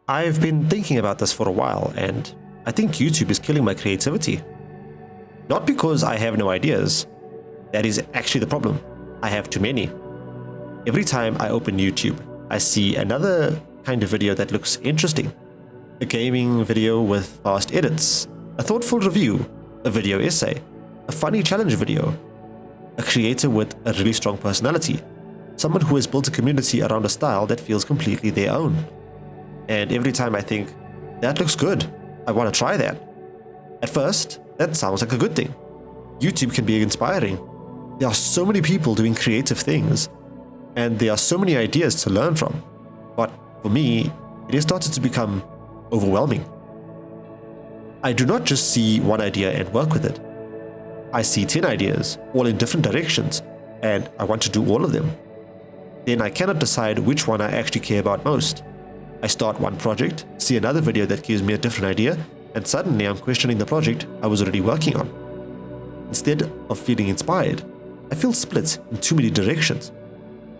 I've been thinking about this for a while, and I think YouTube is killing my creativity. Not because I have no ideas. That is actually the problem. I have too many. Every time I open YouTube, I see another kind of video that looks interesting. A gaming video with fast edits, a thoughtful review, a video essay, a funny challenge video, a creator with a really strong personality, someone who has built a community around a style that feels completely their own. And every time I think, that looks good, I want to try that. At first, that sounds like a good thing. YouTube can be inspiring. There are so many people doing creative things, and there are so many ideas to learn from. But for me, it has started to become overwhelming. I do not just see one idea and work with it. I see 10 ideas, all in different directions, and I want to do all of them. Then I cannot decide which one I actually care about most. I start one project, see another video that gives me a different idea, and suddenly I'm questioning the project I was already working on. Instead of feeling inspired, I feel split in too many directions.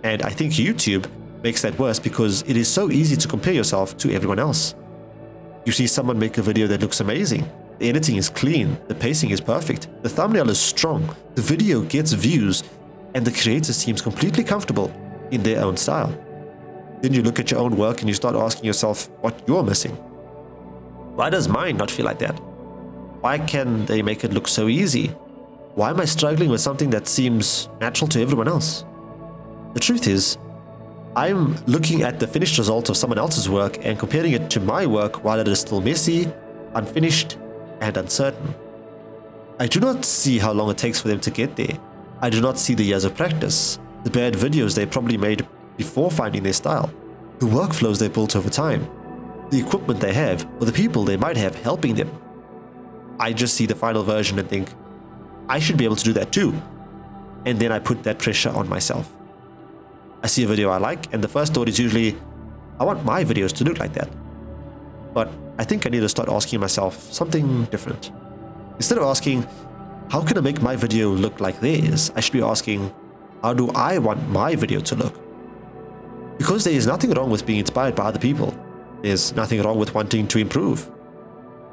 And I think YouTube makes that worse because it is so easy to compare yourself to everyone else. You see someone make a video that looks amazing. The editing is clean, the pacing is perfect, the thumbnail is strong, the video gets views, and the creator seems completely comfortable in their own style. Then you look at your own work and you start asking yourself what you're missing. Why does mine not feel like that? Why can they make it look so easy? Why am I struggling with something that seems natural to everyone else? The truth is, I'm looking at the finished result of someone else's work and comparing it to my work while it is still messy, unfinished, and uncertain. I do not see how long it takes for them to get there. I do not see the years of practice, the bad videos they probably made before finding their style, the workflows they built over time, the equipment they have, or the people they might have helping them. I just see the final version and think, I should be able to do that too. And then I put that pressure on myself. I see a video I like, and the first thought is usually, I want my videos to look like that. But I think I need to start asking myself something different. Instead of asking, how can I make my video look like theirs? I should be asking, how do I want my video to look? Because there is nothing wrong with being inspired by other people. There's nothing wrong with wanting to improve.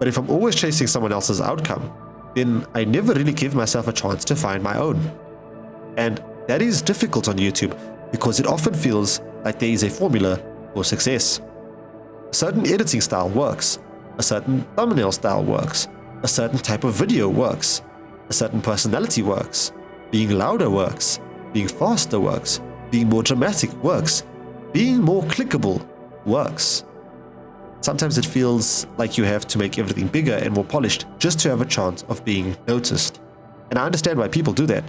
But if I'm always chasing someone else's outcome, then I never really give myself a chance to find my own. And that is difficult on YouTube because it often feels like there is a formula for success. A certain editing style works, a certain thumbnail style works, a certain type of video works, a certain personality works, being louder works, being faster works, being more dramatic works, being more clickable works. Sometimes it feels like you have to make everything bigger and more polished just to have a chance of being noticed. And I understand why people do that.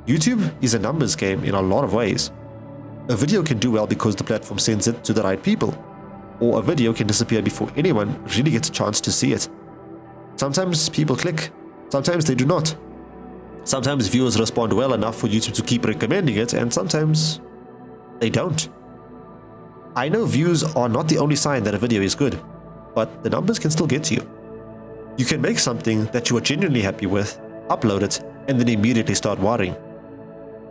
YouTube is a numbers game in a lot of ways. A video can do well because the platform sends it to the right people, or a video can disappear before anyone really gets a chance to see it. Sometimes people click, sometimes they do not. Sometimes viewers respond well enough for YouTube to keep recommending it, and sometimes they don't. I know views are not the only sign that a video is good, but the numbers can still get to you. You can make something that you are genuinely happy with, upload it, and then immediately start worrying.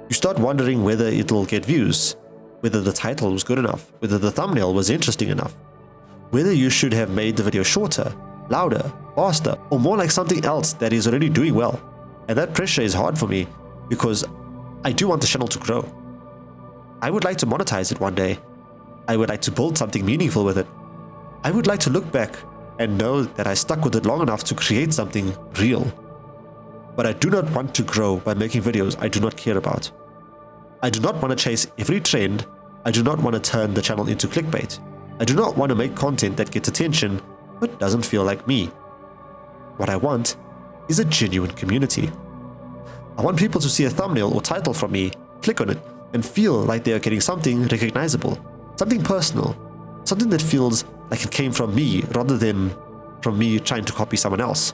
You start wondering whether it'll get views, whether the title was good enough, whether the thumbnail was interesting enough, whether you should have made the video shorter, louder, faster, or more like something else that is already doing well. And that pressure is hard for me because I do want the channel to grow. I would like to monetize it one day. I would like to build something meaningful with it. I would like to look back and know that I stuck with it long enough to create something real. But I do not want to grow by making videos I do not care about. I do not want to chase every trend. I do not want to turn the channel into clickbait. I do not want to make content that gets attention but doesn't feel like me. What I want is a genuine community. I want people to see a thumbnail or title from me, click on it, and feel like they are getting something recognizable, something personal, something that feels like it came from me rather than from me trying to copy someone else.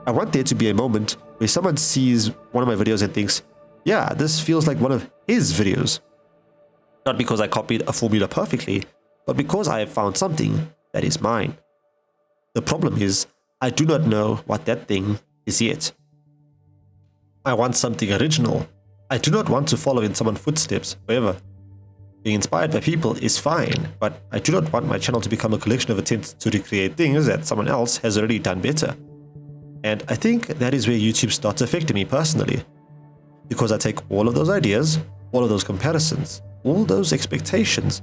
I want there to be a moment where someone sees one of my videos and thinks, yeah, this feels like one of his videos. Not because I copied a formula perfectly, but because I have found something that is mine. The problem is, I do not know what that thing is yet. I want something original. I do not want to follow in someone's footsteps forever. Being inspired by people is fine, but I do not want my channel to become a collection of attempts to recreate things that someone else has already done better. And I think that is where YouTube starts affecting me personally. Because I take all of those ideas, all of those comparisons, all those expectations,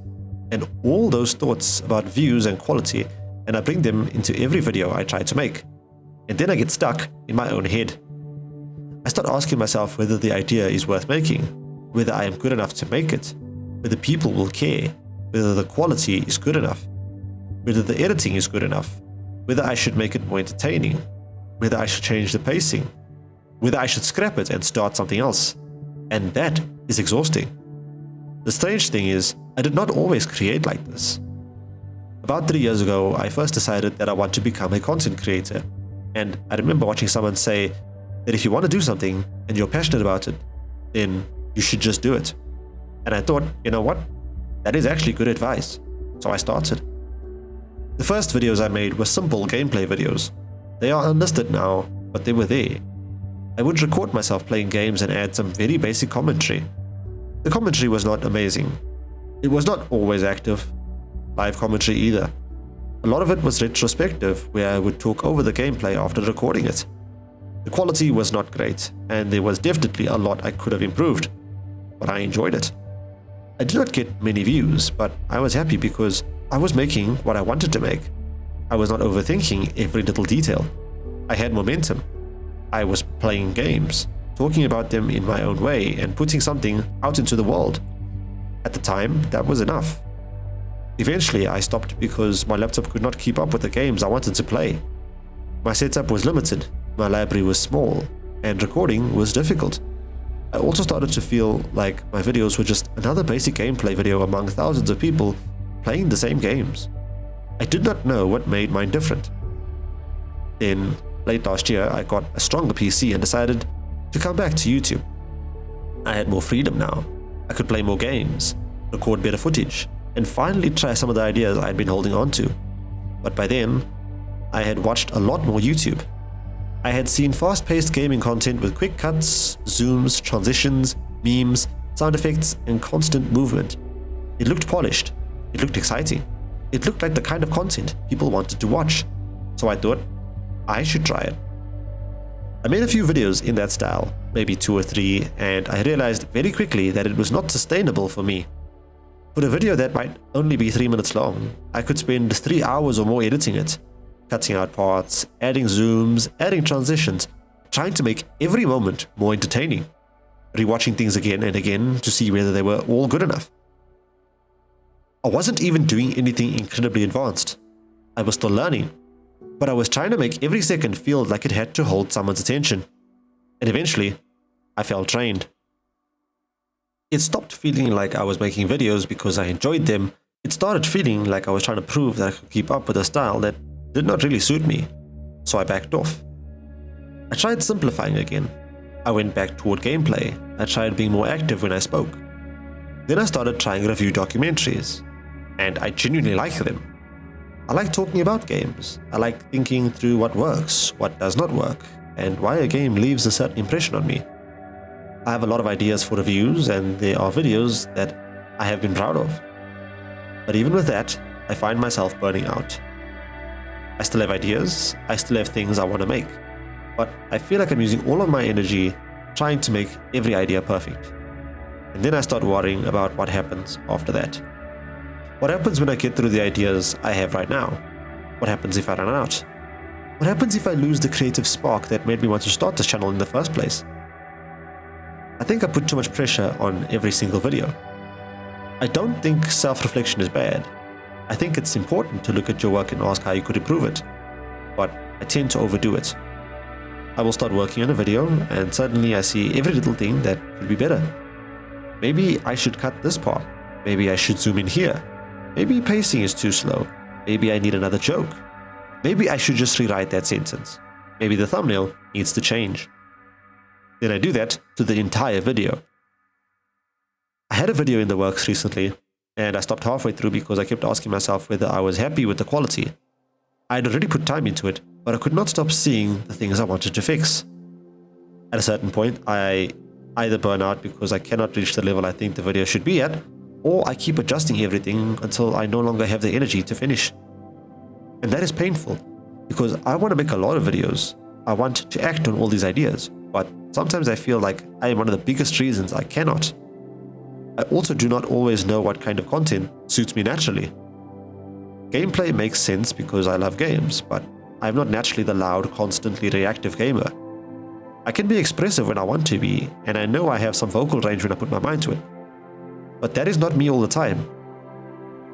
and all those thoughts about views and quality, and I bring them into every video I try to make. And then I get stuck in my own head. I start asking myself whether the idea is worth making, whether I am good enough to make it, whether people will care, whether the quality is good enough, whether the editing is good enough, whether I should make it more entertaining, whether I should change the pacing, whether I should scrap it and start something else. And that is exhausting. The strange thing is, I did not always create like this. About 3 years ago, I first decided that I want to become a content creator. And I remember watching someone say that if you want to do something and you're passionate about it, then you should just do it. And I thought, you know what? That is actually good advice. So I started. The first videos I made were simple gameplay videos. They are unlisted now, but they were there. I would record myself playing games and add some very basic commentary. The commentary was not amazing. It was not always active, live commentary either. A lot of it was retrospective, where I would talk over the gameplay after recording it. The quality was not great, and there was definitely a lot I could have improved, but I enjoyed it. I did not get many views, but I was happy because I was making what I wanted to make. I was not overthinking every little detail. I had momentum. I was playing games, talking about them in my own way, and putting something out into the world. At the time, that was enough. Eventually, I stopped because my laptop could not keep up with the games I wanted to play. My setup was limited, my library was small, and recording was difficult. I also started to feel like my videos were just another basic gameplay video among thousands of people playing the same games. I did not know what made mine different. Then, late last year, I got a stronger PC and decided to come back to YouTube. I had more freedom now. I could play more games, record better footage, and finally try some of the ideas I had been holding on to. But by then, I had watched a lot more YouTube. I had seen fast-paced gaming content with quick cuts, zooms, transitions, memes, sound effects, and constant movement. It looked polished. It looked exciting. It looked like the kind of content people wanted to watch. So I thought, I should try it. I made a few videos in that style, maybe 2 or 3, and I realized very quickly that it was not sustainable for me. For a video that might only be 3 minutes long, I could spend 3 hours or more editing it, cutting out parts, adding zooms, adding transitions, trying to make every moment more entertaining, rewatching things again and again to see whether they were all good enough. I wasn't even doing anything incredibly advanced. I was still learning, but I was trying to make every second feel like it had to hold someone's attention. And eventually, I felt drained. It stopped feeling like I was making videos because I enjoyed them. It started feeling like I was trying to prove that I could keep up with a style that did not really suit me, so I backed off. I tried simplifying again. I went back toward gameplay. I tried being more active when I spoke. Then I started trying review documentaries, and I genuinely like them. I like talking about games. I like thinking through what works, what does not work, and why a game leaves a certain impression on me. I have a lot of ideas for reviews, and there are videos that I have been proud of. But even with that, I find myself burning out. I still have ideas, I still have things I want to make, but I feel like I'm using all of my energy trying to make every idea perfect. And then I start worrying about what happens after that. What happens when I get through the ideas I have right now? What happens if I run out? What happens if I lose the creative spark that made me want to start this channel in the first place? I think I put too much pressure on every single video. I don't think self-reflection is bad. I think it's important to look at your work and ask how you could improve it, but I tend to overdo it. I will start working on a video and suddenly I see every little thing that could be better. Maybe I should cut this part. Maybe I should zoom in here. Maybe pacing is too slow. Maybe I need another joke. Maybe I should just rewrite that sentence. Maybe the thumbnail needs to change. Then I do that to the entire video. I had a video in the works recently, and I stopped halfway through because I kept asking myself whether I was happy with the quality. I had already put time into it, but I could not stop seeing the things I wanted to fix. At a certain point, I either burn out because I cannot reach the level I think the video should be at, or I keep adjusting everything until I no longer have the energy to finish. And that is painful, because I want to make a lot of videos. I want to act on all these ideas, but sometimes I feel like I am one of the biggest reasons I cannot. I also do not always know what kind of content suits me naturally. Gameplay makes sense because I love games, but I'm not naturally the loud, constantly reactive gamer. I can be expressive when I want to be, and I know I have some vocal range when I put my mind to it. But that is not me all the time.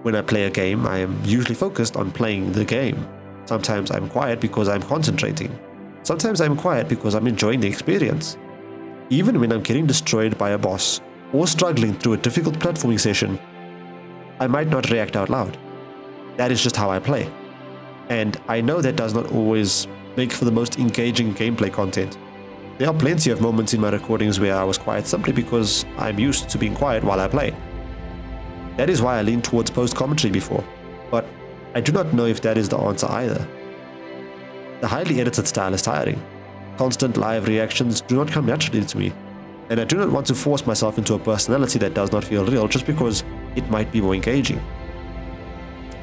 When I play a game, I am usually focused on playing the game. Sometimes I'm quiet because I'm concentrating. Sometimes I'm quiet because I'm enjoying the experience. Even when I'm getting destroyed by a boss, or struggling through a difficult platforming session, I might not react out loud. That is just how I play. And I know that does not always make for the most engaging gameplay content. There are plenty of moments in my recordings where I was quiet simply because I'm used to being quiet while I play. That is why I leaned towards post-commentary before, but I do not know if that is the answer either. The highly edited style is tiring. Constant live reactions do not come naturally to me, and I do not want to force myself into a personality that does not feel real just because it might be more engaging.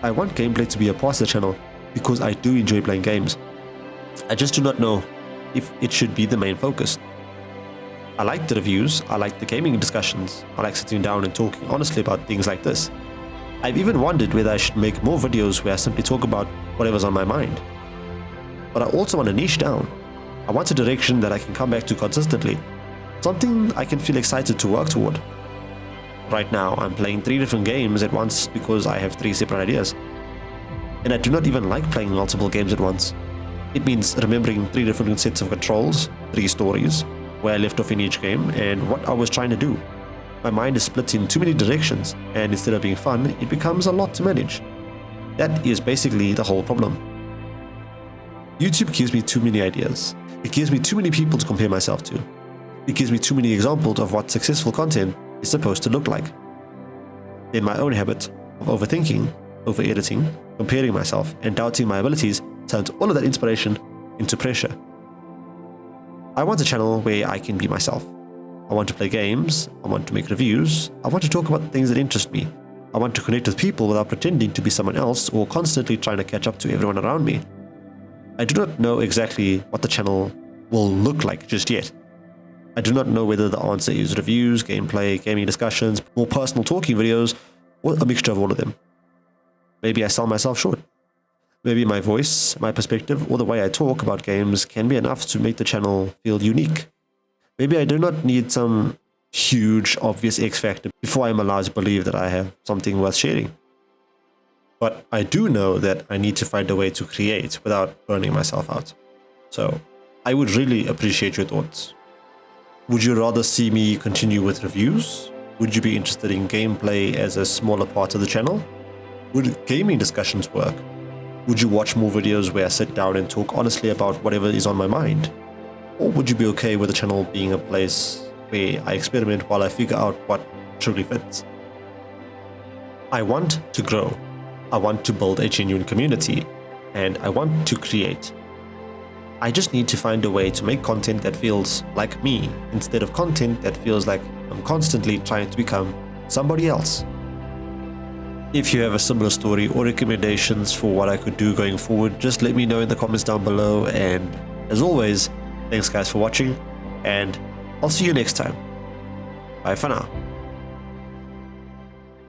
I want gameplay to be a part of the channel because I do enjoy playing games. I just do not know if it should be the main focus. I like the reviews, I like the gaming discussions, I like sitting down and talking honestly about things like this. I've even wondered whether I should make more videos where I simply talk about whatever's on my mind. But I also want to niche down. I want a direction that I can come back to consistently, something I can feel excited to work toward. Right now, I'm playing 3 different games at once because I have 3 separate ideas. And I do not even like playing multiple games at once. It means remembering 3 different sets of controls, 3 stories, where I left off in each game, and what I was trying to do. My mind is split in too many directions, and instead of being fun, it becomes a lot to manage. That is basically the whole problem. YouTube gives me too many ideas. It gives me too many people to compare myself to. It gives me too many examples of what successful content is supposed to look like. Then my own habit of overthinking, over-editing, comparing myself, and doubting my abilities turns all of that inspiration into pressure. I want a channel where I can be myself. I want to play games, I want to make reviews, I want to talk about things that interest me. I want to connect with people without pretending to be someone else or constantly trying to catch up to everyone around me. I do not know exactly what the channel will look like just yet. I do not know whether the answer is reviews, gameplay, gaming discussions, more personal talking videos, or a mixture of all of them. Maybe I sell myself short. Maybe my voice, my perspective, or the way I talk about games can be enough to make the channel feel unique. Maybe I do not need some huge, obvious X factor before I'm allowed to believe that I have something worth sharing. But I do know that I need to find a way to create without burning myself out. So I would really appreciate your thoughts. Would you rather see me continue with reviews? Would you be interested in gameplay as a smaller part of the channel? Would gaming discussions work? Would you watch more videos where I sit down and talk honestly about whatever is on my mind? Or would you be okay with the channel being a place where I experiment while I figure out what truly fits? I want to grow. I want to build a genuine community, and I want to create. I just need to find a way to make content that feels like me, instead of content that feels like I'm constantly trying to become somebody else. If you have a similar story or recommendations for what I could do going forward, just let me know in the comments down below, and as always, thanks guys for watching, and I'll see you next time. Bye for now.